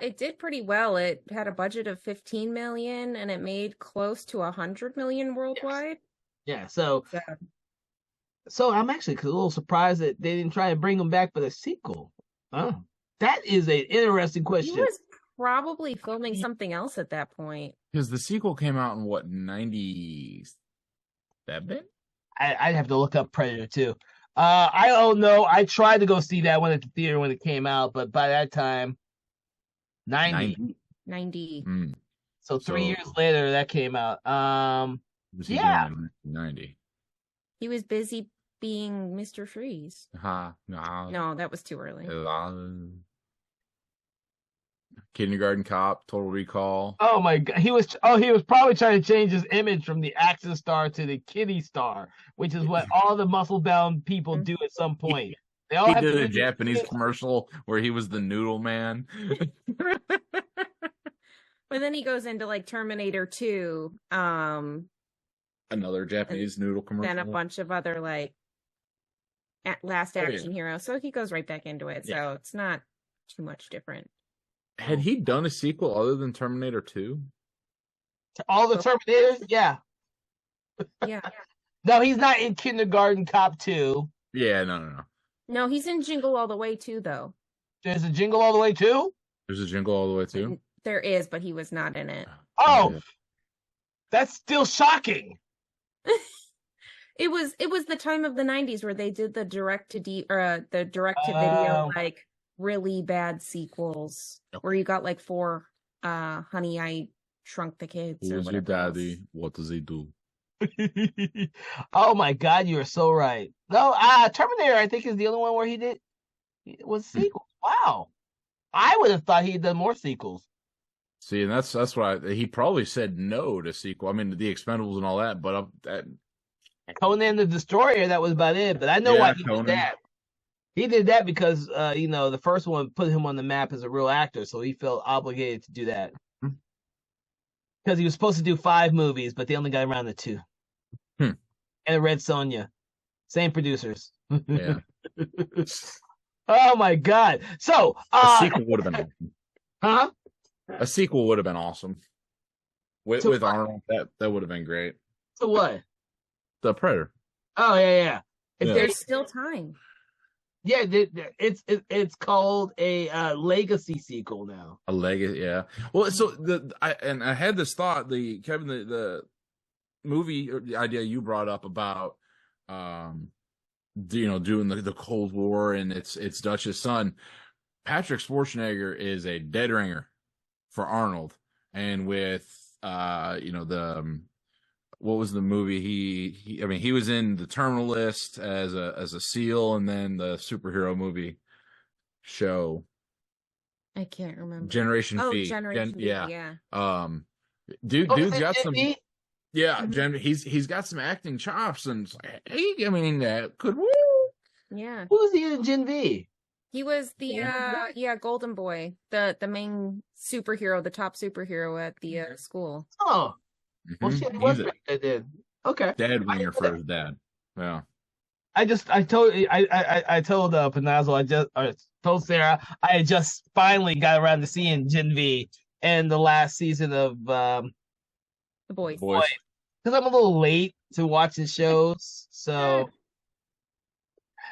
It did pretty well. It had a budget of 15 million and it made close to 100 million worldwide. yeah, so So, so I'm actually a little surprised that they didn't try and bring him back for the sequel. Oh, that is an interesting he question. was probably filming something else at that point. Because the sequel came out in what, 97? I'd have to look up Predator too. I don't know. I tried to go see that one at the theater when it came out, but by that time, 90. 90. Mm. So 3 So- years later, that came out. Was he Yeah. doing in 90? He was busy being Mr. Freeze. Ha, nah. No, that was too early. Kindergarten Cop, Total Recall. Oh my god, he was probably trying to change his image from the action star to the kitty star, which is what all the muscle bound people do at some point. They all He have did to a Japanese commercial where he was the noodle man. But then he goes into like Terminator 2, Another Japanese noodle commercial. then a bunch of other like last Oh, yeah. action heroes. So he goes right back into it. Yeah. So it's not too much different. Had he done a sequel other than Terminator 2? all the Terminators. Yeah, Yeah. no, he's not in Kindergarten Cop 2. Yeah, no. No, he's in Jingle All the Way too, though. There's a Jingle All the Way too. There's a Jingle All the Way too. There is, but he was not in it. Oh, Yeah. that's still shocking. It was the time of the 90s where they did the direct to video Oh. like really bad sequels Yep. where you got like 4 Honey I Shrunk the Kids or Who's your whatever. daddy? What does he do? Oh my god, you are so right. No, Terminator, I think, is the only one where it was sequels. Wow, I would have thought he'd done more sequels. See, and that's why he probably said no to sequel. I mean, the Expendables and all that, but Conan the Destroyer, that was about it. But I know Yeah, why he Conan. did that. He did that because the first one put him on the map as a real actor, so he felt obligated to do that. Hmm. Because he was supposed to do 5 movies, but they only got around to 2. Hmm. And Red Sonja, same producers. yeah, Oh my god! So a sequel would have been awesome. huh? A sequel would have been awesome with So- Arnold. That would have been great. So what? The Predator. Oh yeah. If Yeah. There's still time. Yeah, it's called a legacy sequel now. A legacy, yeah. Well, so I had this thought, Kevin, the movie or the idea you brought up about doing the Cold War and it's Dutch's son. Patrick Schwarzenegger is a dead ringer for Arnold, and with what was the movie he was in The Terminal List as a SEAL, and then the superhero movie show I can't remember. Generation V. Generation V, yeah. yeah. Dude's is it got some. Gen V? Yeah, Mhm. he's got some acting chops, and it's like, hey, I mean, could Yeah. Who was he in Gen V? He was the Golden Boy, the main superhero, the top superhero at the school. Oh, well, shit, it was he's a pretty good then. Okay. dead I winger didn't know for his dad. Yeah, I told Panazzo, I told Sarah I had just finally got around to seeing Gen V and the last season of The boys. boys. because I'm a little late to watching shows, so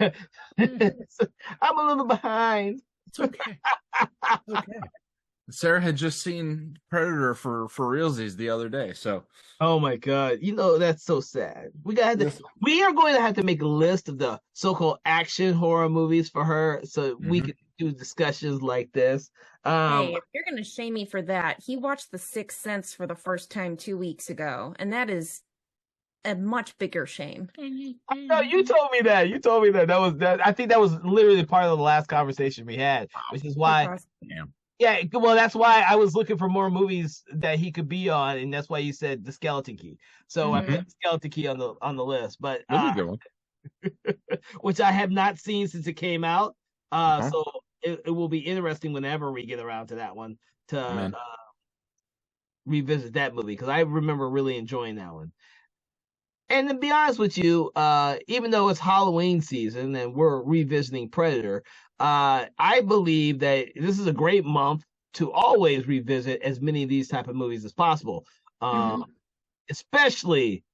I'm a little behind. It's okay. Okay. Sarah had just seen Predator for realsies the other day, so Oh my god, that's so sad. We are going to have to make a list of the so-called action horror movies for her, so we Mhm. can do discussions like this. Hey, if you're gonna shame me for that, he watched The Sixth Sense for the first time 2 weeks ago, and that is a much bigger shame. No, you told me that. You told me that. That was that. I think that was literally part of the last conversation we had, which is why. Yeah, well, that's why I was looking for more movies that he could be on, and that's why you said The Skeleton Key. So I put The Skeleton Key on the list, but that's a good one. which I have not seen since it came out. Uh-huh. So it will be interesting whenever we get around to that one. Man. revisit that movie because I remember really enjoying that one. And to be honest with you, even though it's Halloween season and we're revisiting Predator, I believe that this is a great month to always revisit as many of these type of movies as possible. Especially,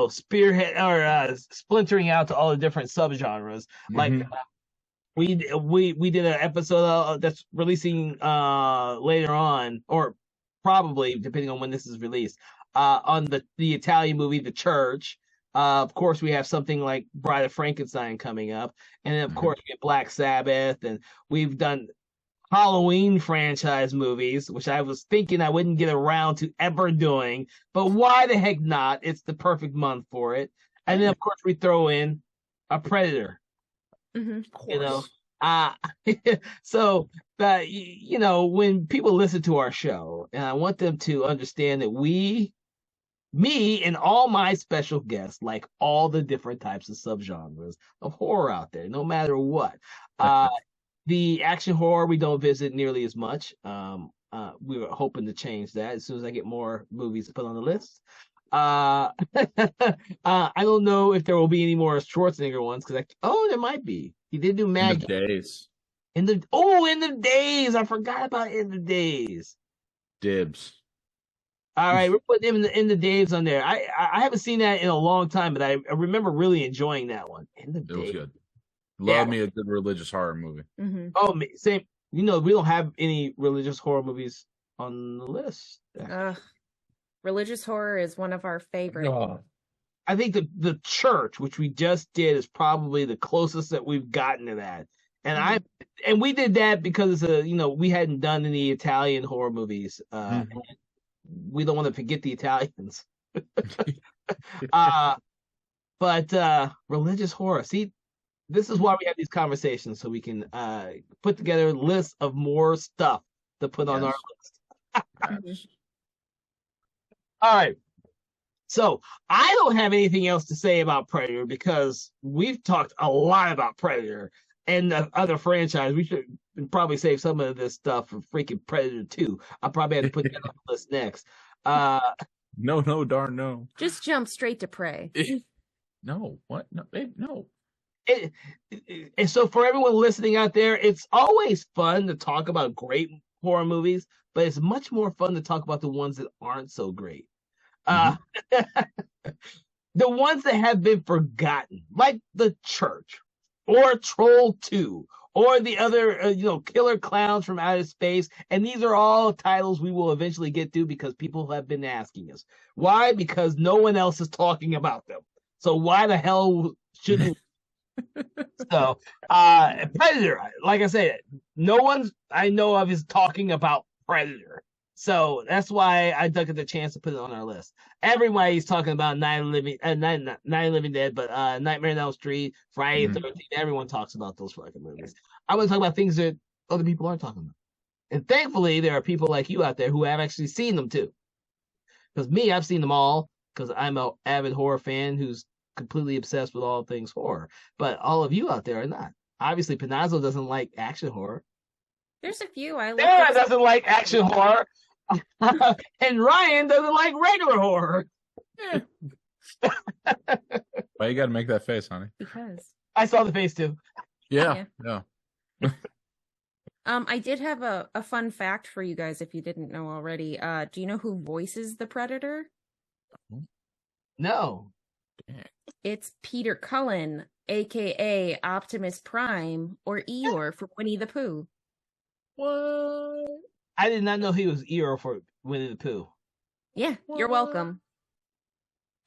spearhead or splintering out to all the different subgenres. Like we did an episode that's releasing later on, or probably depending on when this is released, on the Italian movie The Church. Of course, we have something like Bride of Frankenstein coming up, and then of course we get Black Sabbath, and we've done Halloween franchise movies, which I was thinking I wouldn't get around to ever doing, but why the heck not? It's the perfect month for it. And then of course we throw in a Predator. Of course. So when people listen to our show, and I want them to understand that me and all my special guests like all the different types of subgenres of horror out there, no matter what. The action horror we don't visit nearly as much. We were hoping to change that as soon as I get more movies to put on the list. I don't know if there will be any more Schwarzenegger ones because there might be. He did do Mag. In the days. I forgot about In the Days. Dibs. All right, we're putting him in the Days on there. I haven't seen that in a long time, but I remember really enjoying that one. In the Days. It was good. Love me a good religious horror movie. Oh, same. We don't have any religious horror movies on the list. Religious horror is one of our favorite. I think the Church, which we just did, is probably the closest that we've gotten to that. And we did that because we hadn't done any Italian horror movies. We don't want to forget the Italians. But religious horror. See, this is why we have these conversations, so we can put together a list of more stuff to put on our list. All right. So I don't have anything else to say about Predator because we've talked a lot about Predator and the other franchise. We should probably save some of this stuff for freaking Predator 2. I'll probably have to put that on the list next. No. Just jump straight to Prey. No, what? No, babe, no. And so for everyone listening out there, it's always fun to talk about great horror movies, but it's much more fun to talk about the ones that aren't so great. The ones that have been forgotten, like The Church or Troll 2 or the other, Killer Clowns from Outer Space. And these are all titles we will eventually get to because people have been asking us. Why? Because no one else is talking about them. So why the hell shouldn't So, Predator, like I said, no one I know of is talking about Predator. So that's why I took the chance to put it on our list. Everybody's talking about Night of the Living Dead, but Nightmare on Elm Street, Friday the 13th, everyone talks about those fucking movies. I want to talk about things that other people aren't talking about. And thankfully, there are people like you out there who have actually seen them too. Because me, I've seen them all because I'm an avid horror fan who's completely obsessed with all things horror. But all of you out there are not. Obviously, Panazzo doesn't like action horror. There's a few I like. Sarah doesn't like action horror. And Ryan doesn't like regular horror. Why you gotta make that face, honey? Because I saw the face too. Yeah. I did have a fun fact for you guys if you didn't know already. Do you know who voices the Predator? No. It's Peter Cullen, aka Optimus Prime, or Eeyore for Winnie the Pooh. What? I did not know he was Eeyore for Winnie the Pooh. Yeah, you're welcome.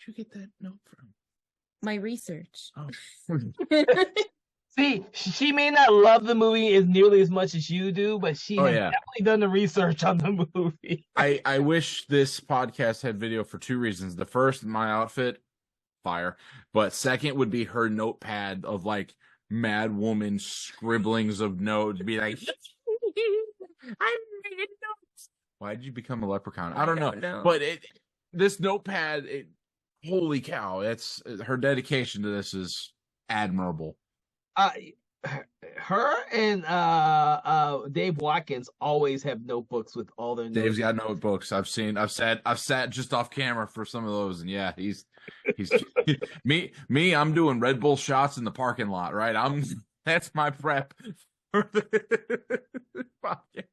Where'd you get that note from? My research. Oh. See, she may not love the movie as nearly as much as you do, but she has definitely done the research on the movie. I wish this podcast had video for two reasons. The first, my outfit, fire. But second would be her notepad of like Mad Woman scribblings of notes. Be like, I'm making notes. Why did you become a leprechaun? I don't know. But this notepad, holy cow! It's her dedication to this is admirable. her and Dave Watkins always have notebooks with all their Dave's notes. got notebooks. I've sat just off camera for some of those, and yeah, he's me. I'm doing Red Bull shots in the parking lot, right? That's my prep for the podcast.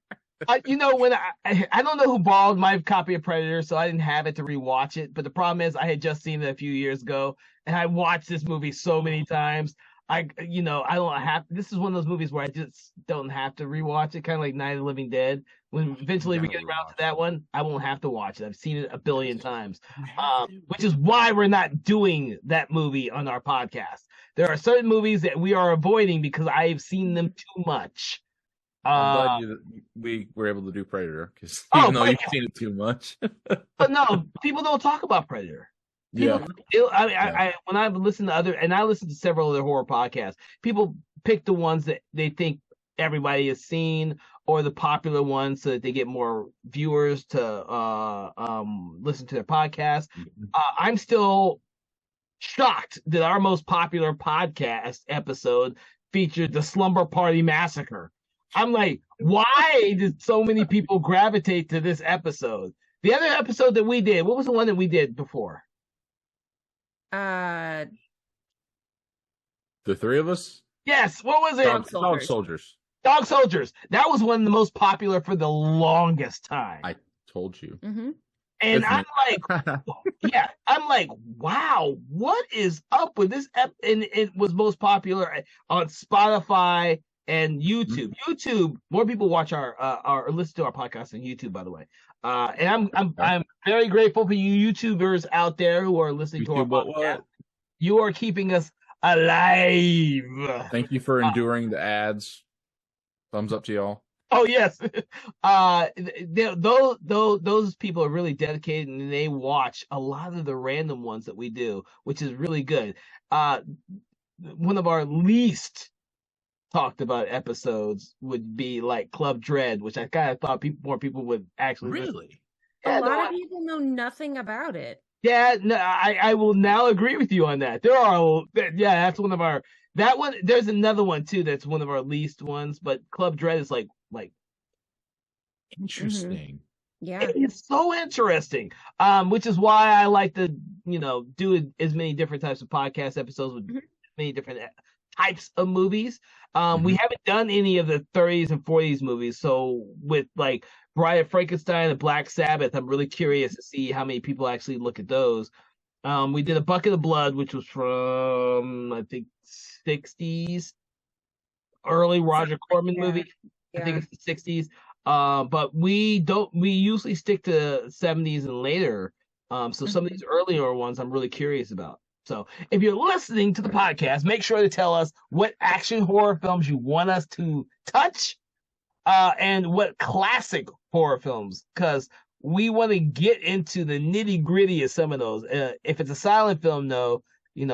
When I don't know who borrowed my copy of Predator, so I didn't have it to rewatch it. But the problem is, I had just seen it a few years ago, and I watched this movie so many times. I don't have. This is one of those movies where I just don't have to rewatch it, kind of like Night of the Living Dead. When eventually we gotta get around to rewatch that one, I won't have to watch it. I've seen it a billion times, You have to. which is why we're not doing that movie on our podcast. There are certain movies that we are avoiding because I've seen them too much. I'm glad we were able to do Predator because Oh, even though you've Predator. seen it too much. But no, people don't talk about Predator. Yeah. When I've listened to other, and I listen to several other horror podcasts, people pick the ones that they think everybody has seen or the popular ones so that they get more viewers to listen to their podcast. I'm still shocked that our most popular podcast episode featured the Slumber Party Massacre. I'm like, why did so many people gravitate to this episode? The other episode that we did, what was the one that we did before? Uh, The three of us? Yes, what was it? Dog Dog Soldiers. soldiers. Dog Soldiers. That was one of the most popular for the longest time. I told you. hmm And Listen, I'm like, yeah, I'm like, wow, what is up with this? And it was most popular on Spotify and YouTube. YouTube, more people watch our listen to our podcast on YouTube, by the way. And I'm very grateful for you YouTubers out there who are listening to our YouTube, podcast. what? You are keeping us alive. Thank you for enduring the ads. Thumbs up to y'all. Oh yes, those people are really dedicated and they watch a lot of the random ones that we do, which is really good. One of our least talked about episodes would be like Club Dread, which I kind of thought more people would actually listen. Really? Yeah, A lot no, of people know nothing about it. yeah, no, I will now agree with you on that. That's one of our that one. There's another one too that's one of our least ones, but Club Dread is like. Interesting. Yeah. It's so interesting. Which is why I like to, do as many different types of podcast episodes with many different types of movies. We haven't done any of the 30s and 40s movies. So with like Bride of Frankenstein and Black Sabbath, I'm really curious to see how many people actually look at those. We did A Bucket of Blood, which was from, I think, 60s, early Roger Corman movie. I think it's the 60s. But we usually stick to 70s and later. So some of these earlier ones I'm really curious about. So if you're listening to the podcast, make sure to tell us what action horror films you want us to touch, and what classic horror films, because we want to get into the nitty gritty of some of those. If it's a silent film, no.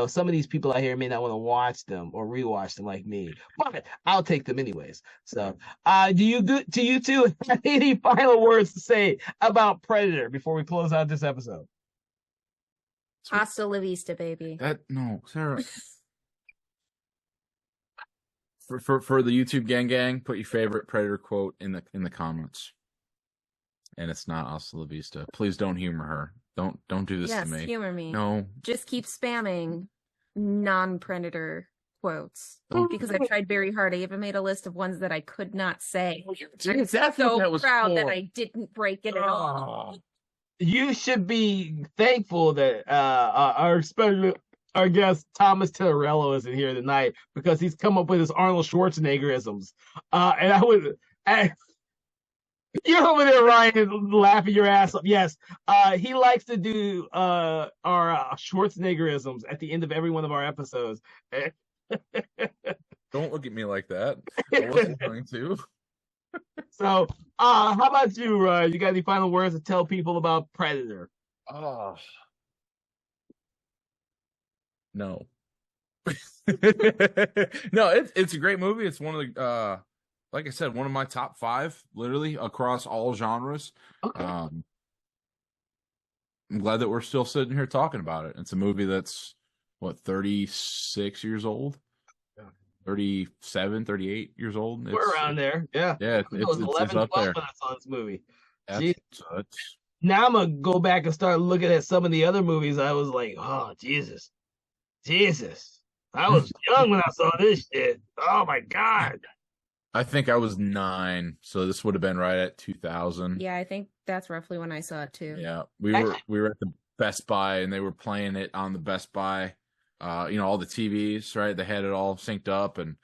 Some of these people out here may not want to watch them or rewatch them like me, but I'll take them anyways. So, do you two have any final words to say about Predator before we close out this episode? Hasta la vista, baby. No, Sarah. For the YouTube gang, put your favorite Predator quote in the comments. And it's not hasta la vista. Please don't humor her. Don't do this to me. Yes, humor me. No. Just keep spamming non-Predator quotes because I've tried very hard. I even made a list of ones that I could not say. I'm so proud that I didn't break it at all. You should be thankful that our guest Thomas Torello isn't here tonight because he's come up with his Arnold Schwarzeneggerisms. And I would. You're over there, Ryan, laughing your ass off. Yes, he likes to do our Schwarzeneggerisms at the end of every one of our episodes. Don't look at me like that. I wasn't going to. So, how about you, Ryan? You got any final words to tell people about Predator? Oh. No. No, it's a great movie. It's one of the like I said, one of my top 5, literally across all genres. Okay. I'm glad that we're still sitting here talking about it. It's a movie that's 36 years old. 37, 38 years old. We're around there. Yeah. Yeah, I was it's 11, up 12 there. when I saw this movie. That's, Now I'm gonna go back and start looking at some of the other movies. I was like, oh Jesus. I was young when I saw this shit. Oh my God. I think I was 9, so this would have been right at 2000. Yeah, I think that's roughly when I saw it too. Yeah, we were at the Best Buy, and they were playing it on the Best Buy. All the TVs, right? They had it all synced up, and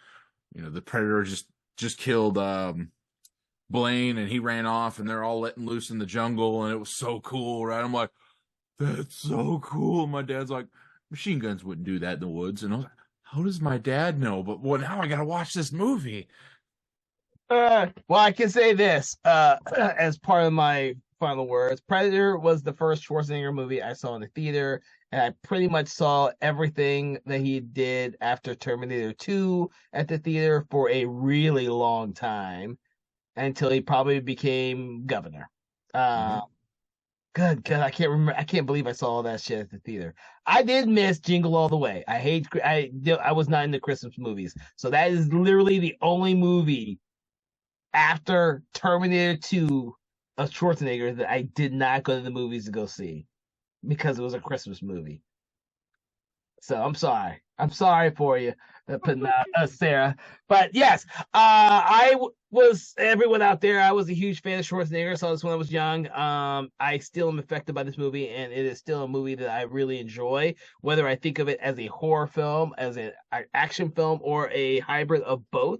the Predator just killed Blaine, and he ran off, and they're all letting loose in the jungle, and it was so cool, right? I'm like, that's so cool. My dad's like, machine guns wouldn't do that in the woods, and I was like, how does my dad know? But now I gotta watch this movie. Well, I can say this as part of my final words. Predator was the first Schwarzenegger movie I saw in the theater, and I pretty much saw everything that he did after Terminator 2 at the theater for a really long time until he probably became governor. Good, I can't remember. I can't believe I saw all that shit at the theater. I did miss Jingle All the Way. I was not into Christmas movies, so that is literally the only movie after Terminator 2 of Schwarzenegger that I did not go to the movies to go see because it was a Christmas movie. So I'm sorry. I'm sorry for you, Sarah. But yes, was everyone out there. I was a huge fan of Schwarzenegger. Saw this when I was young. I still am affected by this movie, and it is still a movie that I really enjoy. Whether I think of it as a horror film, as an action film, or a hybrid of both.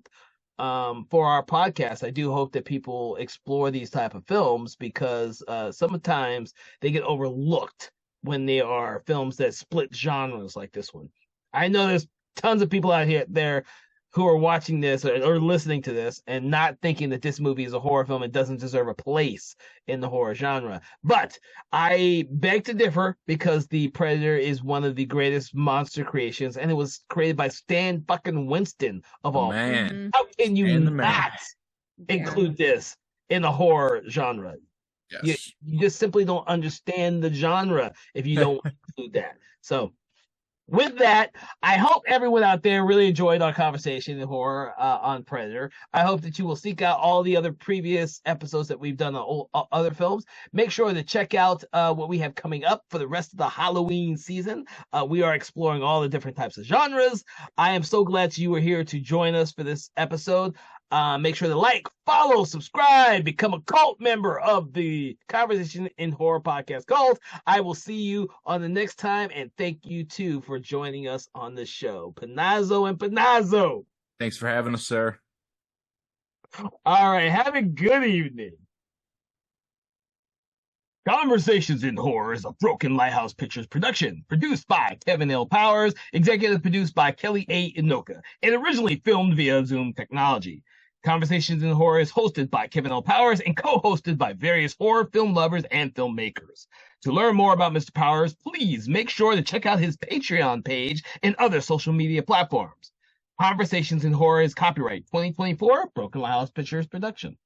For our podcast, I do hope that people explore these type of films because sometimes they get overlooked when they are films that split genres like this one. I know there's tons of people out here there who are watching this or listening to this and not thinking that this movie is a horror film and doesn't deserve a place in the horror genre. But I beg to differ because The Predator is one of the greatest monster creations, and it was created by Stan fucking Winston of all. Man. How can you not include this in the horror genre? Yes. You just simply don't understand the genre if you don't include that. So with that, I hope everyone out there really enjoyed our conversation in horror on Predator. I hope that you will seek out all the other previous episodes that we've done on other films. Make sure to check out what we have coming up for the rest of the Halloween season. We are exploring all the different types of genres. I am so glad you were here to join us for this episode. Make sure to like, follow, subscribe, become a cult member of the Conversation in Horror Podcast Cult. I will see you on the next time, and thank you too for joining us on the show. Panazzo and Panazzo. Thanks for having us, sir. All right, have a good evening. Conversations in Horror is a Broken Lighthouse Pictures production, produced by Kevin L. Powers, executive produced by Kelly A. Inoka, and originally filmed via Zoom technology. Conversations in Horror is hosted by Kevin L. Powers and co-hosted by various horror film lovers and filmmakers. To learn more about Mr. Powers, please make sure to check out his Patreon page and other social media platforms. Conversations in Horror is copyright 2024 Broken Lighthouse Pictures production.